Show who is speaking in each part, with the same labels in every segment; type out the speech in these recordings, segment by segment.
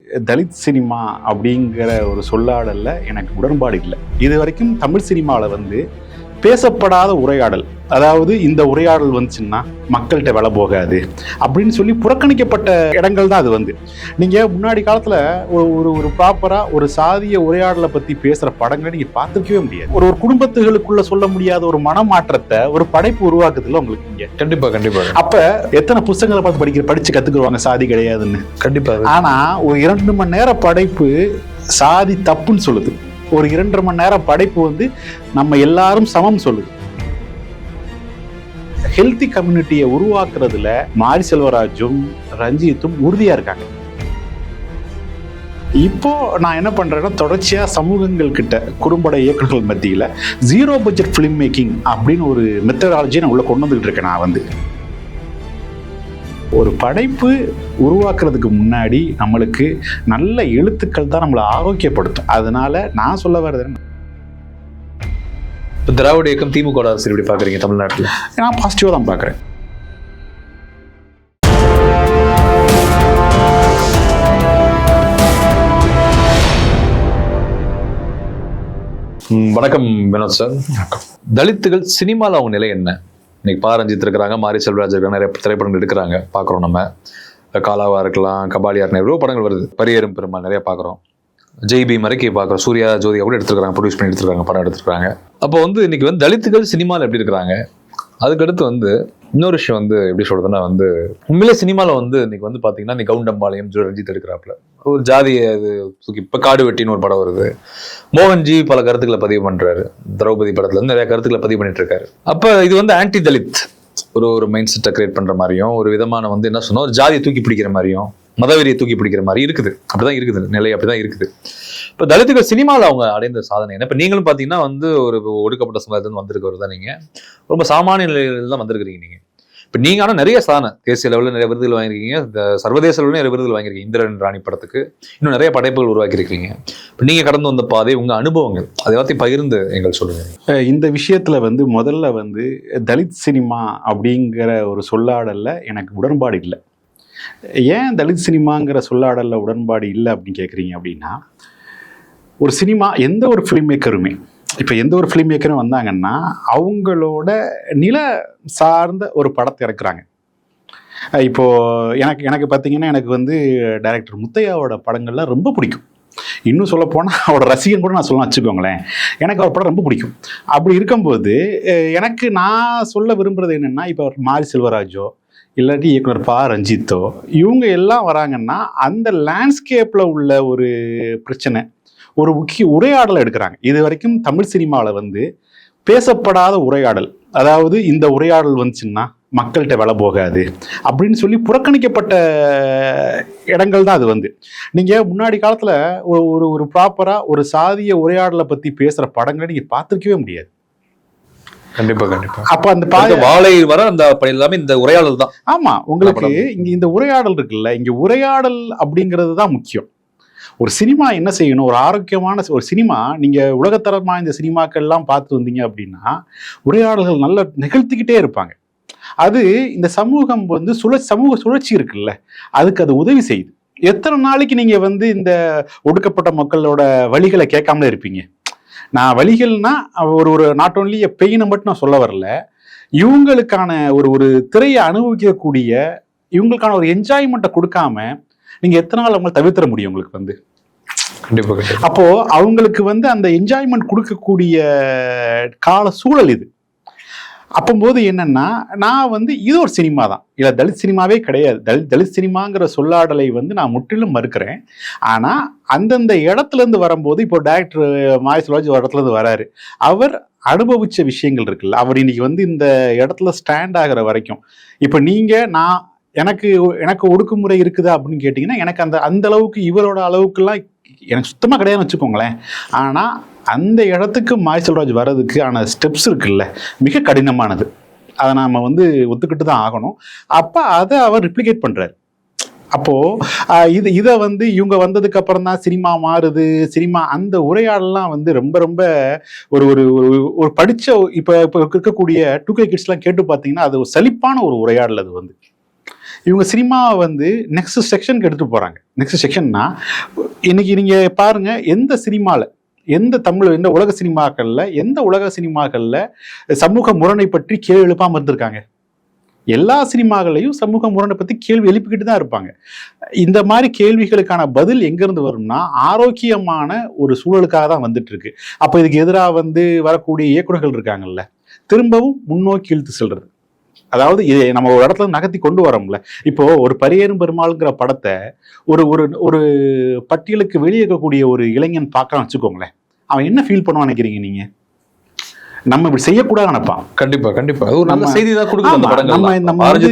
Speaker 1: Dalit cinema அப்படிங்கிற ஒரு சொல்லாடல்ல எனக்கு உடன்பாடு இல்லை. இது வரைக்கும் தமிழ் சினிமாவில் பேசப்படாத உரையாடல், அதாவது இந்த உரையாடல் வந்துச்சுன்னா மக்கள்கிட்ட விலை போகாது அப்படின்னு சொல்லி புறக்கணிக்கப்பட்ட இடங்கள் தான் அது. நீங்கள் முன்னாடி காலத்தில் ஒரு ப்ராப்பராக ஒரு சாதிய உரையாடலை பற்றி பேசுகிற படங்களை நீங்கள் பார்த்துருக்கவே முடியாது. ஒரு குடும்பத்துகளுக்குள்ள சொல்ல முடியாத ஒரு மனமாற்றத்தை ஒரு படைப்பு உருவாக்குதுல உங்களுக்கு இங்கே.
Speaker 2: கண்டிப்பாக.
Speaker 1: அப்போ எத்தனை புத்தகங்களை பார்த்து படிச்சு கற்றுக்குருவாங்க சாதி கிடையாதுன்னு.
Speaker 2: கண்டிப்பாக.
Speaker 1: ஆனால் ஒரு 2 மணி நேர படைப்பு சாதி தப்புன்னு சொல்லுது. ஒரு 2.5 மணி நேரம் படைப்பு நம்ம எல்லாரும் சமம் சொல்லுது. ஹெல்த்தி கம்யூனிட்டியை உருவாக்குறதுல மாரி செல்வராஜும் ரஞ்சித்தும் உறுதியா இருக்காங்க. இப்போ நான் என்ன பண்றேன்னா, தொடர்ச்சியா சமூகங்கள் கிட்ட குறும்பட இயக்குநர்கள் மத்தியில 0 பட்ஜெட் ஃபிலிம் மேக்கிங் அப்படின்னு ஒரு மெத்தடாலஜி நான் உள்ள கொண்டு வந்துட்டு இருக்கேன். நான் ஒரு படைப்பு உருவாக்குறதுக்கு முன்னாடி நம்மளுக்கு நல்ல எழுத்துக்கள் தான் நம்மளை ஆரோக்கியப்படுத்தும். அதனால நான் சொல்ல வர்றது
Speaker 2: திராவிட இயக்கம் திமுக அரசு எப்படி பாக்குறீங்க தமிழ்நாட்டில்?
Speaker 1: நான் பாசிட்டிவா தான் பாக்குறேன்.
Speaker 2: வணக்கம் வினோத் சார். தலித்துகள் சினிமாவில் அவங்க நிலை என்ன? இன்னைக்கு ரஞ்சித் இருக்கிறாங்க, மாரி செல்வராஜ் இருக்காங்க, நிறைய திரைப்படங்கள் எடுக்கிறாங்க, பார்க்குறோம். நம்ம காலாவா இருக்கலாம், கபாலியா இருக்கலாம், எவ்வளோ படங்கள் வருது. பரியேறும் பெருமாள் நிறைய பார்க்குறோம். ஜெய்பி மறைக்கி பார்க்குறோம். சூர்யா ஜோதியா கூட எடுத்துருக்காங்க, ப்ரொடியூஸ் பண்ணி எடுத்துருக்காங்க, படம் எடுத்துருக்காங்க. அப்போ இன்னைக்கு தலித்துகள் சினிமாவில் எப்படி இருக்கிறாங்க? அதுக்கடுத்து இன்னொரு விஷயம் எப்படி சொல்றதுன்னா, உண்மையிலே சினிமாவில் இன்னைக்கு பார்த்தீங்கன்னா, இன்னைக்கு கவுண்டம்பாளையம் ரஞ்சித் எடுக்கிறாப்புல ஒரு ஜாதியை இப்போ காடு வெட்டின்னு ஒரு படம் வருது. மோகன்ஜி பல கருத்துக்களை பதிவு பண்றாரு. திரௌபதி படத்துல நிறைய கருத்துக்களை பதிவு பண்ணிட்டு இருக்காரு. அப்ப இது ஆன்டி தலித் ஒரு மைண்ட் செட்டை கிரியேட் பண்ற மாதிரியும், ஒரு விதமான என்ன சொன்னா, ஒரு ஜாதியை தூக்கி பிடிக்கிற மாதிரியும், மதவெறியை தூக்கி பிடிக்கிற மாதிரி இருக்குது. அப்படிதான் இருக்குது நிலை, அப்படிதான் இருக்குது. இப்ப தலித்துகள் சினிமாவில் அவங்க அடைந்த சாதனை என்ன? இப்ப நீங்களும் பாத்தீங்கன்னா ஒரு ஒடுக்கப்பட்ட சமுதாயத்துல வந்திருக்கிறவர் தான். நீங்க ரொம்ப சாமானிய நிலையில தான் வந்திருக்கிறீங்க. நீங்க இப்போ நீங்கள் ஆனால் நிறைய சாதனை, தேசிய லெவலில் நிறைய விருதுகள் வாங்கியிருக்கீங்க, சர்வதேச லெவலில் நிறைய விருதுகள் வாங்கியிருக்கீங்க. இந்திரன் ராணி படத்துக்கு இன்னும் நிறைய படைப்புகள் உருவாக்கியிருக்கீங்க. இப்போ நீங்கள் கடந்து வந்த பாதை, உங்கள் அனுபவங்கள், அதை பற்றி பகிர்ந்து எங்கள் சொல்லுங்கள்.
Speaker 1: இந்த விஷயத்தில் முதல்ல தலித் சினிமா அப்படிங்கிற ஒரு சொல்லாடலில் எனக்கு உடன்பாடு இல்லை. ஏன் தலித் சினிமாங்கிற சொல்லாடலில் உடன்பாடு இல்லை அப்படின்னு கேட்குறீங்க அப்படின்னா, ஒரு சினிமா எந்த ஒரு ஃபிலிம் மேக்கருமே, இப்போ எந்த ஒரு ஃபிலிம் மேக்கரும் வந்தாங்கன்னா அவங்களோட நில சார்ந்த ஒரு படத்தை இறக்குறாங்க. இப்போது எனக்கு பார்த்தீங்கன்னா, எனக்கு டைரக்டர் முத்தையாவோட படங்கள்லாம் ரொம்ப பிடிக்கும். இன்னும் சொல்ல போனால் அவரோட ரசிகன் கூட நான் சொல்லலாம் வச்சுக்கோங்களேன். எனக்கு அவர் படம் ரொம்ப பிடிக்கும். அப்படி இருக்கும்போது நான் சொல்ல விரும்புகிறது என்னென்னா, இப்போ மாரி செல்வராஜோ இல்லாட்டி இயக்குனர் ரஞ்சித்தோ இவங்க எல்லாம் வராங்கன்னா அந்த லேண்ட்ஸ்கேப்பில் உள்ள ஒரு பிரச்சனை, ஒரு முக்கிய உரையாடலை எடுக்கிறாங்க. இது வரைக்கும் தமிழ் சினிமாவில் பேசப்படாத உரையாடல், அதாவது இந்த உரையாடல் வந்துச்சுன்னா மக்கள்கிட்ட விலை போகாது அப்படின்னு சொல்லி புறக்கணிக்கப்பட்ட இடங்கள் தான் அது. நீங்கள் முன்னாடி காலத்தில் ஒரு ப்ராப்பராக ஒரு சாதிய உரையாடலை பற்றி பேசுகிற படங்களை நீங்கள் பார்த்துருக்கவே முடியாது.
Speaker 2: கண்டிப்பா.
Speaker 1: அப்ப அந்த
Speaker 2: வாழை வர அந்த எல்லாமே இந்த உரையாடல் தான்.
Speaker 1: ஆமா, உங்களுக்கு இங்க இந்த உரையாடல் இருக்குல்ல, இங்க உரையாடல் அப்படிங்கிறது தான் முக்கியம். ஒரு சினிமா என்ன செய்யணும், ஒரு ஆரோக்கியமான ஒரு சினிமா, நீங்க உலகத்தரமா இந்த சினிமாக்கள்லாம் பார்த்து வந்தீங்க அப்படின்னா உரையாடல்கள் நல்லா நிகழ்த்திக்கிட்டே இருப்பாங்க. அது இந்த சமூகம் சமூக சுழற்சி இருக்குல்ல, அதுக்கு அது உதவி செய்யுது. எத்தனை நாளைக்கு நீங்க இந்த ஒடுக்கப்பட்ட மக்களோட வழிகளை கேட்காமலே இருப்பீங்க? நான் வழிகள்னா ஒரு நாட் ஓன்லி பெயினை மட்டும் நான் சொல்ல வரல, இவங்களுக்கான ஒரு திரையை அனுபவிக்கக்கூடிய, இவங்களுக்கான ஒரு என்ஜாய்மெண்ட்டை கொடுக்காம நீங்க எத்தனை நாள் அவங்களை தவிர்த்திட முடியும்? உங்களுக்கு அப்போ அவங்களுக்கு அந்த என்ஜாய்மெண்ட் கொடுக்கக்கூடிய கால சூழல் இது. அப்போது என்னன்னா, நான் இது ஒரு சினிமா தான், இல்லை தலித் சினிமாவே கிடையாது. தலித் சினிமாங்கிற சொல்லாடலை நான் முற்றிலும் மறுக்கிறேன். ஆனால் அந்தந்த இடத்துல இருந்து வரும்போது, இப்போ டைரக்டர் மாரி செல்வராஜ் ஒரு இடத்துல இருந்து வராரு, அவர் அனுபவிச்ச விஷயங்கள் இருக்குல்ல, அவர் இன்னைக்கு இந்த இடத்துல ஸ்டாண்ட் ஆகிற வரைக்கும், இப்போ நான் எனக்கு ஒடுக்குமுறை இருக்குதா அப்படின்னு கேட்டிங்கன்னா, எனக்கு அந்த அளவுக்கு இவரோட அளவுக்குலாம் எனக்கு சுத்தமாக கிடையாதுன்னு வச்சுக்கோங்களேன். ஆனால் அந்த இடத்துக்கு மாரி செல்வராஜ் வர்றதுக்கு ஆன ஸ்டெப்ஸ் இருக்குல்ல, மிக கடினமானது. அதை நாம் ஒத்துக்கிட்டு தான் ஆகணும். அப்போ அதை அவர் ரிப்ளிகேட் பண்ணுறாரு. அப்போது இதை இவங்க வந்ததுக்கு அப்புறம் தான் சினிமா மாறுது. சினிமா அந்த உரையாடலாம் ரொம்ப ரொம்ப ஒரு ஒரு ஒரு படித்த இப்போ இருக்கக்கூடிய 2K கிட்ஸ்லாம் கேட்டு பார்த்தீங்கன்னா, அது ஒரு சலிப்பான ஒரு உரையாடல். அது இவங்க சினிமாவை வந்து நெக்ஸ்ட் செக்ஷனுக்கு எடுத்துட்டு போறாங்க. நெக்ஸ்ட் செக்ஷன்னா இன்னைக்கு நீங்க பாருங்க, எந்த சினிமால, எந்த தமிழ், எந்த உலக சினிமாக்கள்ல சமூக முரணை பற்றி கேள்வி எழுப்பாம இருந்திருக்காங்க? எல்லா சினிமாக்களையும் சமூக முரணை பத்தி கேள்வி எழுப்பிக்கிட்டு தான் இருப்பாங்க. இந்த மாதிரி கேள்விகளுக்கான பதில் எங்க இருந்து வரும்னா ஆரோக்கியமான ஒரு சூழலுக்காக தான் வந்துட்டு இருக்கு. அப்ப இதுக்கு எதிராக வந்து வரக்கூடிய இயக்குநர்கள் இருக்காங்கல்ல, திரும்பவும் முன்னோக்கி இழுத்து செல்றது. அதாவது இதை நம்ம ஒரு இடத்துல நகர்த்தி கொண்டு வரோம்ல. இப்போ ஒரு பரியேறும் பெருமாள்ங்கிற படத்தை ஒரு ஒரு ஒரு பட்டியலுக்கு வெளியே இருக்கக்கூடிய ஒரு இளைஞன் பார்க்கலாம்னு வச்சுக்கோங்களேன், அவன் என்ன ஃபீல் பண்ணுவான்னு நினைக்கிறீங்க நீங்க? நம்ம இப்படி செய்யக்கூடாது நினைப்பான்.
Speaker 2: கண்டிப்பா கண்டிப்பா. அது ஒரு நல்ல செய்தி தான் கொடுக்குது அந்த படங்கள்.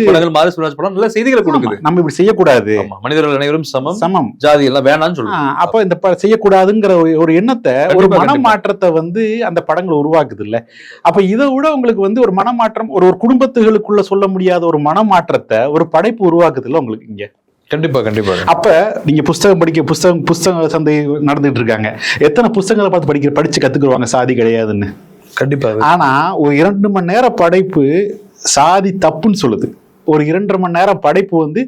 Speaker 2: படங்கள் மாரி செல்வராஜ் படம் நல்ல செய்திகளை கொடுக்குது.
Speaker 1: நம்ம இப்படி செய்யக்கூடாது,
Speaker 2: மனிதர்கள் அனைவரும் சமம், ஜாதி எல்லாம் வேணாம்னு சொல்லுவாங்க.
Speaker 1: அப்ப இந்த செய்யக்கூடாதுங்கிற ஒரு எண்ணத்தை, ஒரு மனமாற்றத்தை வந்து அந்த படங்கள் உருவாக்குது இல்ல. அப்ப இதை விட உங்களுக்கு வந்து ஒரு மனமாற்றம், ஒரு குடும்பத்துகளுக்குள்ள சொல்ல முடியாத ஒரு மனமாற்றத்தை ஒரு படைப்பு உருவாக்குது இல்ல உங்களுக்கு இங்க.
Speaker 2: கண்டிப்பா கண்டிப்பா.
Speaker 1: அப்ப நீங்க புஸ்தக சந்தை நடந்துட்டு இருக்காங்க. எத்தனை புஸ்தகங்களை பார்த்து படிச்சு கத்துக்குவாங்க சாதி கிடையாதுன்னு.
Speaker 2: கண்டிப்பா.
Speaker 1: ஆனா ஒரு 2 மணி நேரம் படைப்பு சாதி தப்புன்னு சொல்லுது. ஒரு 2.5 மணி நேரம் படைப்பு வந்து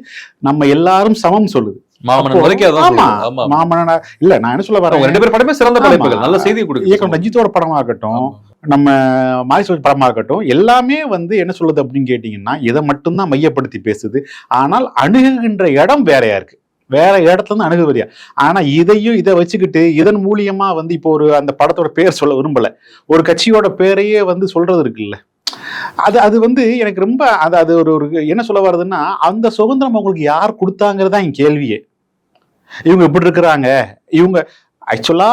Speaker 1: நம்ம எல்லாரும் சமம் சொல்லுது. மாமன இல்ல, நான் என்ன சொல்ல வரேன்,
Speaker 2: 2 பேர் படமே சிறந்த படைப்புகள், நல்ல செய்தி கொடுக்குது.
Speaker 1: இயக்கம் ரஞ்சித்தோட படமாகட்டும், நம்ம மாரிசெல்வராஜ் படமாகட்டும், எல்லாமே வந்து என்ன சொல்லுது அப்படின்னு கேட்டீங்கன்னா இதை மட்டும்தான் மையப்படுத்தி பேசுது. ஆனால் அணுகுகின்ற இடம் வேறையா இருக்கு, வேற இடத்துல இருந்து அணுகுவதியா. ஆனா இதை வச்சுக்கிட்டு இதன் மூலியமா வந்து இப்போ ஒரு அந்த படத்தோட பேர் சொல்ல விரும்பல, ஒரு கட்சியோட பேரையே வந்து சொல்றது இருக்குல்ல, அது வந்து எனக்கு ரொம்ப அது ஒரு என்ன சொல்ல வர்றதுன்னா, அந்த சுதந்திரம் அவங்களுக்கு யார் கொடுத்தாங்கிறதா என் கேள்வியே. இவங்க இப்படி இருக்கிறாங்க, இவங்க ஆக்சுவலா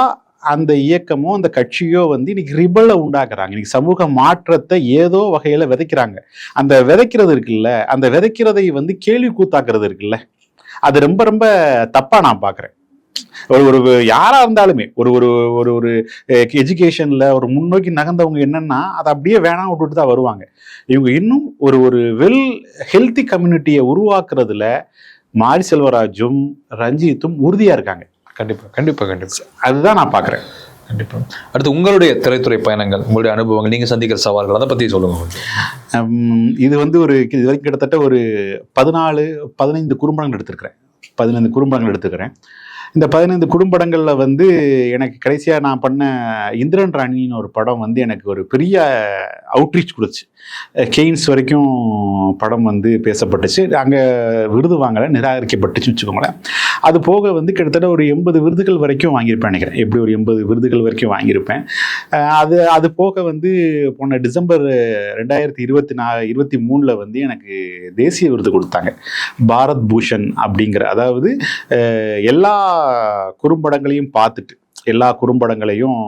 Speaker 1: அந்த இயக்கமோ அந்த கட்சியோ வந்து இன்னைக்கு ரிபலை உண்டாக்குறாங்க, இன்னைக்கு சமூக மாற்றத்தை ஏதோ வகையில விதைக்கிறாங்க. அந்த விதைக்கிறது இருக்குல்ல, அந்த விதைக்கிறதை வந்து கேள்வி கூத்தாக்குறது இருக்குல்ல, அது ரொம்ப ரொம்ப தப்பா நான் பாக்குறேன். ஒரு யாரா இருந்தாலுமே ஒரு ஒரு ஒரு ஒரு எஜுகேஷன்ல ஒரு முன்னோக்கி நகர்ந்தவங்க என்னன்னா அதை அப்படியே வேணாம் விட்டுட்டு தான் வருவாங்க. இவங்க இன்னும் ஒரு வெல் ஹெல்த்தி கம்யூனிட்டியை உருவாக்குறதுல மாரி செல்வராஜும் ரஞ்சித்தும் உறுதியா இருக்காங்க.
Speaker 2: கண்டிப்பா கண்டிப்பா கண்டிப்பா.
Speaker 1: அதுதான் நான் பாக்குறேன்.
Speaker 2: கண்டிப்பா. அடுத்து உங்களுடைய திரைத்துறை பயணங்கள், உங்களுடைய அனுபவங்கள், நீங்க சந்திக்கிற சவால்கள், அதை பத்தி சொல்லுங்க.
Speaker 1: இது வந்து இது வரைக்கும் கிட்டத்தட்ட ஒரு 15 குறும்படங்கள் எடுத்திருக்கிறேன். 15 குறும்படங்கள் எடுத்துக்கிறேன். இந்த 15 குறும்படங்கள்ல வந்து எனக்கு கடைசியா நான் பண்ண இந்திரன் ராணின்னு ஒரு படம் வந்து எனக்கு ஒரு பெரிய அவுட்ரீச் கொடுச்சு. கெய்ன்ஸ் வரைக்கும் படம் வந்து பேசப்பட்டுச்சு, அங்கே விருது வாங்கலை, நிராகரிக்கப்பட்டுச்சுன்னு வச்சுக்கோங்களேன். அது போக வந்து கிட்டத்தட்ட ஒரு 80 விருதுகள் வரைக்கும் வாங்கியிருப்பேன் நினைக்கிறேன். எப்படி ஒரு 80 விருதுகள் வரைக்கும் வாங்கியிருப்பேன். அது போக வந்து போன டிசம்பர் 2023 வந்து எனக்கு தேசிய விருது கொடுத்தாங்க, பாரத் பூஷன் அப்படிங்கிற. அதாவது எல்லா குறும்படங்களையும் பார்த்துட்டு, எல்லா குறும்படங்களையும்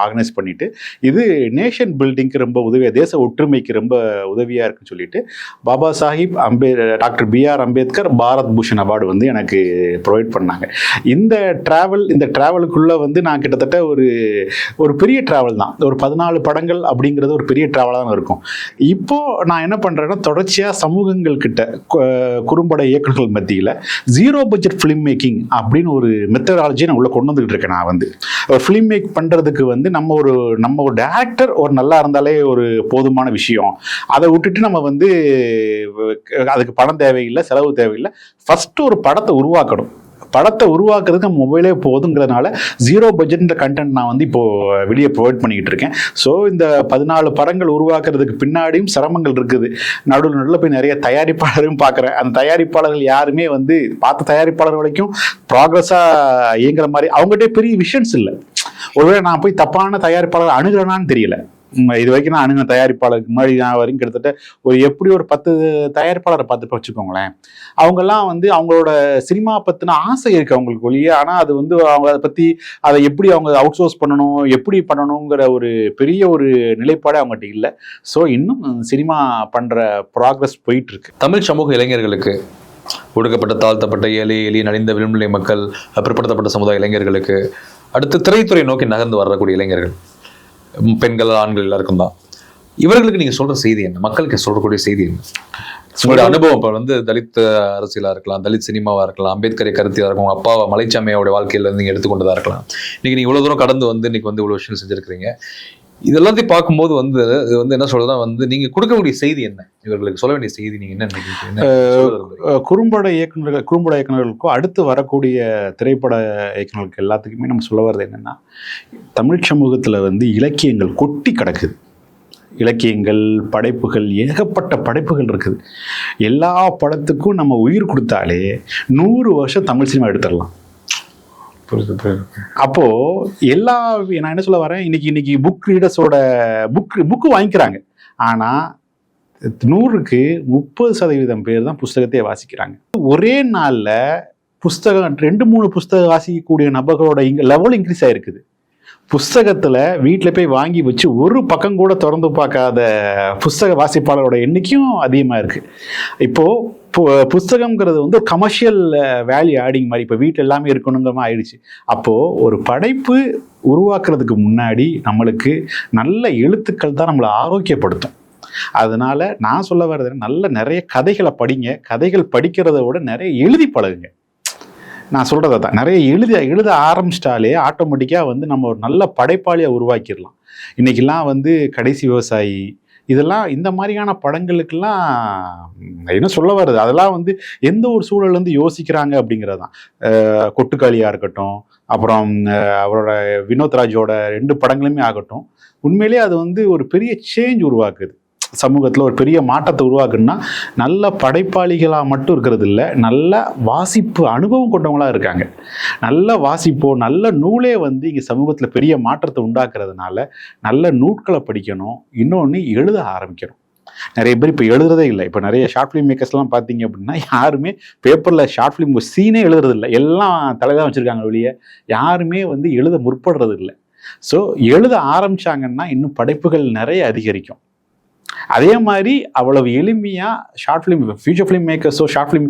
Speaker 1: ஆர்கனைஸ் பண்ணிட்டு, இது நேஷன் பில்டிங்க்கு ரொம்ப உதவியா, தேச ஒற்றுமைக்கு ரொம்ப உதவியா இருக்குன்னு சொல்லிட்டு Baba Sahib doctor BR Ambedkar Bharat Bhushan award வந்து எனக்கு ப்ரொவைட் பண்ணாங்க. இந்த டிராவலுக்குள்ள வந்து நான் கிட்டத்தட்ட ஒரு பெரிய டிராவல் தான். ஒரு 14 படங்கள் அப்படிங்கிறது ஒரு பெரிய டிராவலாக தான் இருக்கும். இப்போ நான் என்ன பண்றேன்னா, தொடர்ச்சியா சமூகங்கள் கிட்ட குறும்பட இயக்குநர்கள் மத்தியில் ஜீரோ பட்ஜெட் ஃபிலிம் மேக்கிங் அப்படின்னு ஒரு மெத்தடாலஜி நான் உள்ள கொண்டு வந்துகிட்டு இருக்கேன். நான் வந்து ஒரு ஃபிலிம் மேக் பண்றதுக்கு வந்து நம்ம ஒரு டைரக்டர் ஒரு நல்லா இருந்தாலே ஒரு போதுமான விஷயம். அதை விட்டுட்டு நம்ம வந்து அதுக்கு பணம் தேவையில்லை, செலவு தேவையில்லை. ஃபர்ஸ்ட் ஒரு படத்தை உருவாக்கணும். படத்தை உருவாக்குறதுக்கு மொபைலே போதுங்கிறதுனால ஜீரோ பட்ஜெட்ன்ற கண்டென்ட் நான் வந்து இப்போ வெளியே ப்ரொவைட் பண்ணிக்கிட்டு இருக்கேன். ஸோ இந்த 14 படங்கள் உருவாக்குறதுக்கு பின்னாடியும் சிரமங்கள் இருக்குது. நடுவில் போய் நிறைய தயாரிப்பாளரையும் பார்க்குறேன். அந்த தயாரிப்பாளர்கள் யாருமே வந்து பார்த்த தயாரிப்பாளர் வரைக்கும் ப்ராக்ரஸாக இயங்குற மாதிரி அவங்ககிட்ட பெரிய விஷன்ஸ் இல்லை. ஒருவேளை நான் போய் தப்பான தயாரிப்பாளர் அணுகிறேனான்னு தெரியல. இது வரைக்கும் நான் அணுகின தயாரிப்பாளருக்கு முன்னாடி நான் வரைக்கும் கிட்டத்தட்ட ஒரு 10 தயாரிப்பாளரை பார்த்து வச்சுக்கோங்களேன். அவங்கெல்லாம் வந்து அவங்களோட சினிமா பற்றின ஆசை இருக்கு அவங்களுக்கு ஒழிய, ஆனால் அது வந்து அவங்க அதை எப்படி அவங்க அவுட் சோர்ஸ் பண்ணணும், எப்படி பண்ணணுங்கிற ஒரு பெரிய ஒரு நிலைப்பாடு அவங்ககிட்ட இல்லை. ஸோ இன்னும் சினிமா பண்ணுற ப்ராக்ரஸ் போயிட்டு இருக்கு.
Speaker 2: தமிழ் சமூக இளைஞர்களுக்கு, ஒடுக்கப்பட்ட தாழ்த்தப்பட்ட ஏழை எளிய நலிந்த விளிம்புநிலை மக்கள், பிற்படுத்தப்பட்ட சமுதாய இளைஞர்களுக்கு, அடுத்து திரைத்துறை நோக்கி நகர்ந்து வரக்கூடிய இளைஞர்கள், பெண்கள் ஆண்கள் எல்லாருக்கும் தான், இவர்களுக்கு நீங்க சொல்ற செய்தி என்ன? மக்களுக்கு சொல்லக்கூடிய செய்தி என்ன? உங்களுடைய அனுபவம் இப்போ வந்து தலித் அரசியலா இருக்கலாம், தலித் சினிமாவா இருக்கலாம், அம்பேத்கரை கருத்தியா இருக்கும், உங்க அப்பா மலைச்சாமியோட வாழ்க்கையில இருந்து நீங்க எடுத்துக்கொண்டதா இருக்கலாம். இன்னைக்கு நீங்க இவ்வளவு தூரம் கடந்து வந்து இன்னைக்கு வந்து இவ்வளவு விஷயம் செஞ்சிருக்கிறீங்க. இதெல்லாத்தையும் பார்க்கும்போது வந்து இது வந்து என்ன சொல்றதுன்னா வந்து நீங்க கொடுக்கக்கூடிய செய்தி என்ன, இவர்களுக்கு சொல்ல வேண்டிய செய்தி நீங்க என்ன நினைக்கிறீங்க?
Speaker 1: குறும்பட இயக்குநர்களுக்கும் அடுத்து வரக்கூடிய திரைப்பட இயக்குநர்களுக்கு எல்லாத்துக்குமே நம்ம சொல்ல வர்றது என்னன்னா, தமிழ் சமூகத்துல வந்து இலக்கியங்கள் கொட்டி கிடக்குது. இலக்கியங்கள், படைப்புகள், ஏகப்பட்ட படைப்புகள் இருக்குது. எல்லா படத்துக்கும் நம்ம உயிர் கொடுத்தாலே 100 வருஷம் தமிழ் சினிமா எடுத்துடலாம். அப்போ நான் என்ன சொல்ல வரேன், இன்னைக்கு புக் ரீடர்ஸோட புக்கு வாங்கிக்கிறாங்க. ஆனா 100க்கு 30% பேர் தான் புஸ்தகத்தையே வாசிக்கிறாங்க. ஒரே நாள்ல புஸ்தகம் 2-3 புஸ்தகம் வாசிக்கக்கூடிய நபர்களோட லெவல் இன்க்ரீஸ் ஆயிருக்குது. புஸ்தகத்துல வீட்டில் போய் வாங்கி வச்சு ஒரு பக்கம் கூட திறந்து பார்க்காத புஸ்தக வாசிப்பாளரோட எண்ணிக்கையும் அதிகமா இருக்கு. இப்போ புஸ்தகம்ங்கிறது வந்து கமர்ஷியல் வேல்யூ ஆடிங் மாதிரி இப்போ வீட்டில் எல்லாமே இருக்கணுங்கிற மாதிரி ஆயிடுச்சு. அப்போ ஒரு படைப்பு உருவாக்குறதுக்கு முன்னாடி நம்மளுக்கு நல்ல எழுத்துக்கள் தான் நம்மளை ஆரோக்கியப்படுத்தும். அதனால நான் சொல்ல வர்றது நிறைய கதைகளை படிங்க. கதைகள் படிக்கிறத விட நிறைய எழுதி பழகுங்க. நான் சொல்றதை தான், நிறைய எழுத ஆரம்பிச்சிட்டாலே ஆட்டோமேட்டிக்காக வந்து நம்ம ஒரு நல்ல படைப்பாளியை உருவாக்கிடலாம். இன்னைக்கெல்லாம் வந்து கடைசி விவசாயி இதெல்லாம் இந்த மாதிரியான படங்களுக்கெல்லாம் என்ன சொல்ல வருது, அதெல்லாம் வந்து எந்த ஒரு சூழல் வந்து யோசிக்கிறாங்க அப்படிங்கிறது தான். கொட்டுக்காளியாக இருக்கட்டும், அப்புறம் அவரோட வினோத்ராஜோட 2 படங்களுமே ஆகட்டும், உண்மையிலேயே அது வந்து ஒரு பெரிய சேஞ்ச் உருவாக்குது. சமூகத்தில் ஒரு பெரிய மாற்றத்தை உருவாக்குன்னா நல்ல படைப்பாளிகளாக மட்டும் இருக்கிறது இல்லை, நல்ல வாசிப்பு அனுபவம் கொண்டவங்களாக இருக்காங்க. நல்ல வாசிப்போ நல்ல நூலே வந்து இங்கே சமூகத்தில் பெரிய மாற்றத்தை உண்டாக்குறதுனால நல்ல நூட்களை படிக்கணும். இன்னொன்று எழுத ஆரம்பிக்கணும். நிறைய பேர் இப்போ எழுதுறதே இல்லை. இப்போ நிறைய ஷார்ட் ஃபிலிம் மேக்கர்ஸ்லாம் பார்த்தீங்க அப்படின்னா யாருமே பேப்பரில் ஷார்ட் ஃபிலிம் சீனே எழுதுறது இல்லை. எல்லாம் தலைதான் வச்சுருக்காங்க வெளியே. யாருமே வந்து எழுத முற்படுறது இல்லை. ஸோ எழுத ஆரம்பித்தாங்கன்னா இன்னும் படைப்புகள் நிறைய அதிகரிக்கும். அதே மாதிரி அவ்வளவு எளிமையாக ஷார்ட் ஃபிலிம் ஃபியூச்சர் ஃபிலிம் மேக்கர்ஸோ ஷார்ட் ஃபிலிம்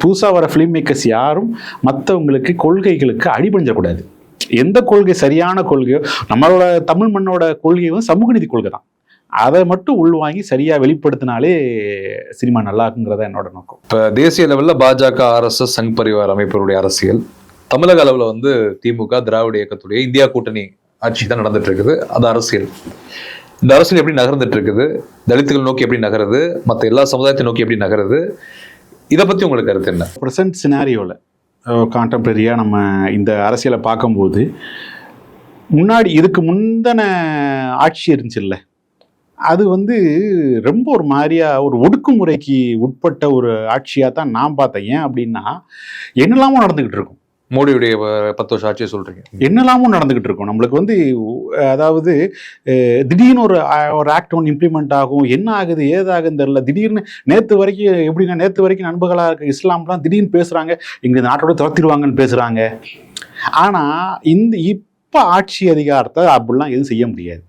Speaker 1: புதுசாக வர ஃபிலிம் மேக்கர்ஸ் யாரும் மற்றவங்களுக்கு கொள்கைகளுக்கு அடிபணிஞ்சிடக்கூடாது. எந்த கொள்கை சரியான கொள்கையோ, நம்மளோட தமிழ் மண்ணோட கொள்கை வந்து சமூக நீதி கொள்கை தான். அதை மட்டும் உள்வாங்கி சரியாக வெளிப்படுத்தினாலே சினிமா நல்லா இருக்குங்கிறத என்னோட நோக்கம்.
Speaker 2: இப்போ தேசிய லெவலில் பாஜக, RSS, சங் பரிவார் அமைப்புடைய அரசியல், தமிழக அளவில் வந்து திமுக, திராவிட இயக்கத்துடைய இந்தியா கூட்டணி ஆட்சி தான் நடந்துட்டு இருக்குது. அது அரசியல். இந்த அரசியல் எப்படி நகர்ந்துட்டு இருக்குது, தலித்துகள் நோக்கி எப்படி நகருது, மற்ற எல்லா சமுதாயத்தை நோக்கி எப்படி நகருது, இதை பற்றி உங்களுக்கு கருத்து என்ன?
Speaker 1: ப்ரெசன்ட் சினாரியோவில் கான்டெம்பரரியாக நம்ம இந்த அரசியலை பார்க்கும்போது, இதுக்கு முந்தின ஆட்சி இருந்துச்சுல்ல, அது வந்து ரொம்ப ஒரு மாதிரியா ஒரு ஒடுக்குமுறைக்கு உட்பட்ட ஒரு ஆட்சியாக தான் நான் பார்த்தேன். ஏன் அப்படின்னா என்னெல்லாமோ நடந்துக்கிட்டு இருக்கும்.
Speaker 2: மோடியுடைய 10 வருஷம் ஆட்சியை சொல்றீங்க,
Speaker 1: என்னெல்லாமும் நடந்துகிட்டு இருக்கும். நம்மளுக்கு வந்து அதாவது திடீர்னு ஒரு ஆக்ட் ஒன்று இம்ப்ளிமெண்ட் ஆகும், என்ன ஆகுது ஏதாகுதுன்னு தெரியல. திடீர்னு நேற்று வரைக்கும் நண்பர்களாக இருக்க இஸ்லாம்லாம் திடீர்னு பேசுறாங்க, இங்க நாட்டோட துரத்திடுவாங்கன்னு பேசுறாங்க. ஆனா இப்ப ஆட்சி அதிகாரத்தை அப்படிலாம் எதுவும் செய்ய முடியாது.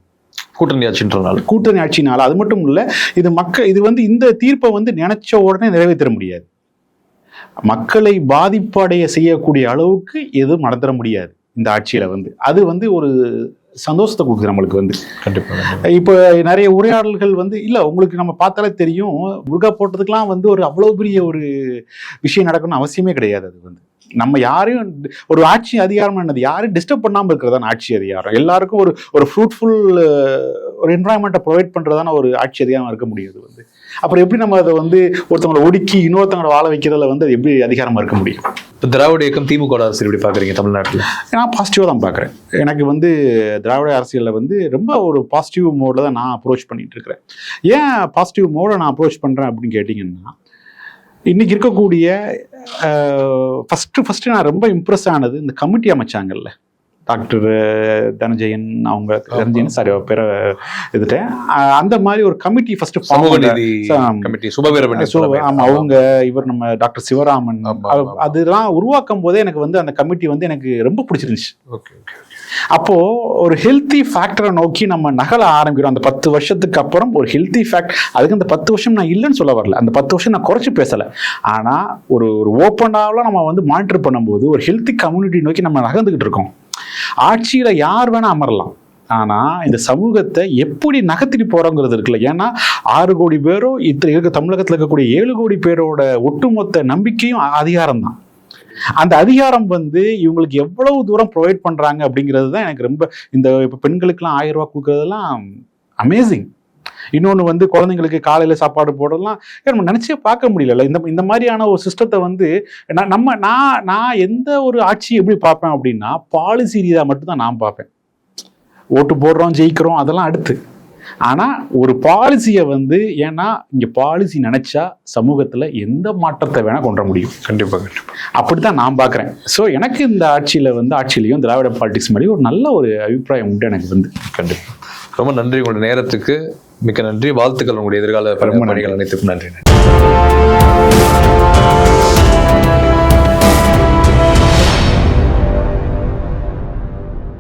Speaker 1: கூட்டணி ஆட்சினால. அது மட்டும் இல்ல, இது வந்து இந்த தீர்ப்பை வந்து நினைச்ச உடனே நிறைவேற்ற முடியாது. மக்களை பாதிப்படைய செய்யக்கூடிய அளவுக்கு எதுவும் நடந்துட முடியாது இந்த ஆட்சியில வந்து. அது வந்து ஒரு சந்தோஷத்தை கொடுக்குது நம்மளுக்கு வந்து.
Speaker 2: கண்டிப்பா
Speaker 1: இப்போ நிறைய உரையாடல்கள் வந்து இல்லை, உங்களுக்கு நம்ம பார்த்தாலே தெரியும், முருகா போட்டதுக்கெல்லாம் வந்து ஒரு அவ்வளோ பெரிய ஒரு விஷயம் நடக்கணும்னு அவசியமே கிடையாது. அது வந்து நம்ம யாரையும் ஒரு ஆட்சி அதிகாரம் என்னது, யாரையும் டிஸ்டர்ப் பண்ணாமல் இருக்கிறதான ஆட்சி அதிகாரம். எல்லாருக்கும் ஒரு ஃப்ரூட்ஃபுல் ஒரு என்வரான்மெண்ட்டை ப்ரொவைட் பண்ணுறதான ஒரு ஆட்சி அதிகாரம் இருக்க முடியாது வந்து. அப்புறம் எப்படி நம்ம அதை வந்து ஒருத்தவங்களை ஒடுக்கி இன்னொருத்தவங்களை வாழ வைக்கிறதுல வந்து அது எப்படி அதிகாரமாக இருக்க முடியும்?
Speaker 2: இப்போ திராவிட இயக்கம், திமுக அரசியல் எப்படி பார்க்குறீங்க தமிழ்நாட்டில்?
Speaker 1: நான் பாசிட்டிவாக தான் பார்க்குறேன். எனக்கு வந்து திராவிட அரசியலில் வந்து ரொம்ப ஒரு பாசிட்டிவ் மோடில் தான் நான் அப்ரோச் பண்ணிட்டு இருக்கிறேன். ஏன் பாசிட்டிவ் மோடை நான் அப்ரோச் பண்ணுறேன் அப்படின்னு கேட்டிங்கன்னா, இன்னைக்கு இருக்கக்கூடிய ஃபஸ்ட்டு நான் ரொம்ப இம்ப்ரெஸ் ஆனது இந்த கமிட்டி அமைச்சாங்கல்ல, டாக்டர் தனஞ்சயன் சாரி பேரை இதுட்டேன். அந்த மாதிரி ஒரு கமிட்டி ஃபர்ஸ்ட் அவங்க இவர் நம்ம டாக்டர் சிவராமன் அதெல்லாம் உருவாக்கும் போதே எனக்கு வந்து அந்த கமிட்டி வந்து எனக்கு ரொம்ப பிடிச்சிருந்துச்சு. அப்போ ஒரு ஹெல்த்தி ஃபேக்டரை நோக்கி நம்ம நகல ஆரம்பிக்கிறோம். அந்த 10 வருஷத்துக்கு அப்புறம் ஒரு ஹெல்த்தி ஃபேக்டர். அதுக்கு அந்த 10 வருஷம் நான் இல்லைன்னு சொல்ல வரல, அந்த 10 வருஷம் நான் குறைச்சி பேசலை. ஆனால் ஒரு ஓப்பனாக நம்ம வந்து மானிட்டர் பண்ணும்போது ஒரு ஹெல்த்தி கம்யூனிட்டி நோக்கி நம்ம நகர்ந்துக்கிட்டு இருக்கோம். ஆட்சியில யார் வேணா அமரலாம், ஆனா இந்த சமூகத்தை எப்படி நகர்த்திட்டு போறோங்கிறது இருக்குல்ல. ஏன்னா 6 கோடி பேரோ தமிழகத்தில் இருக்கக்கூடிய 7 கோடி பேரோட ஒட்டுமொத்த நம்பிக்கையும் அதிகாரம் தான். அந்த அதிகாரம் வந்து இவங்களுக்கு எவ்வளவு தூரம் ப்ரொவைட் பண்றாங்க அப்படிங்கிறது தான் எனக்கு ரொம்ப, இந்த இப்போ பெண்களுக்கெல்லாம் 1000 ரூபாய் கொடுக்கறதெல்லாம் அமேசிங். இன்னொன்று வந்து குழந்தைங்களுக்கு காலையில சாப்பாடு போடலாம் நம்ம நினைச்சே பார்க்க முடியல. இந்த மாதிரியான ஒரு சிஸ்டத்தை வந்து நான் எந்த ஒரு ஆட்சியை எப்படி பார்ப்பேன் அப்படின்னா, பாலிசி ரீதியாக மட்டும்தான் நான் பார்ப்பேன். ஓட்டு போடுறோம் ஜெயிக்கிறோம் அதெல்லாம் அடுத்து. ஆனா ஒரு பாலிசியை வந்து, ஏன்னா இங்க பாலிசி நினைச்சா சமூகத்துல எந்த மாற்றத்தை வேணா கொண்டு வர முடியும்.
Speaker 2: கண்டிப்பா கண்டிப்பா
Speaker 1: அப்படித்தான் நான் பாக்குறேன். ஸோ எனக்கு இந்த ஆட்சியிலையும் திராவிட பாலிடிக்ஸ் மாதிரி ஒரு நல்ல ஒரு அபிப்பிராயம் உண்டு எனக்கு வந்து.
Speaker 2: கண்டிப்பா. ரொம்ப நன்றி உங்களுடைய நேரத்துக்கு. மிக்க நன்றி. வாழ்த்துக்கள் உங்களுடைய எதிர்கால பணிகள் அனைத்துக்கும் நன்றி.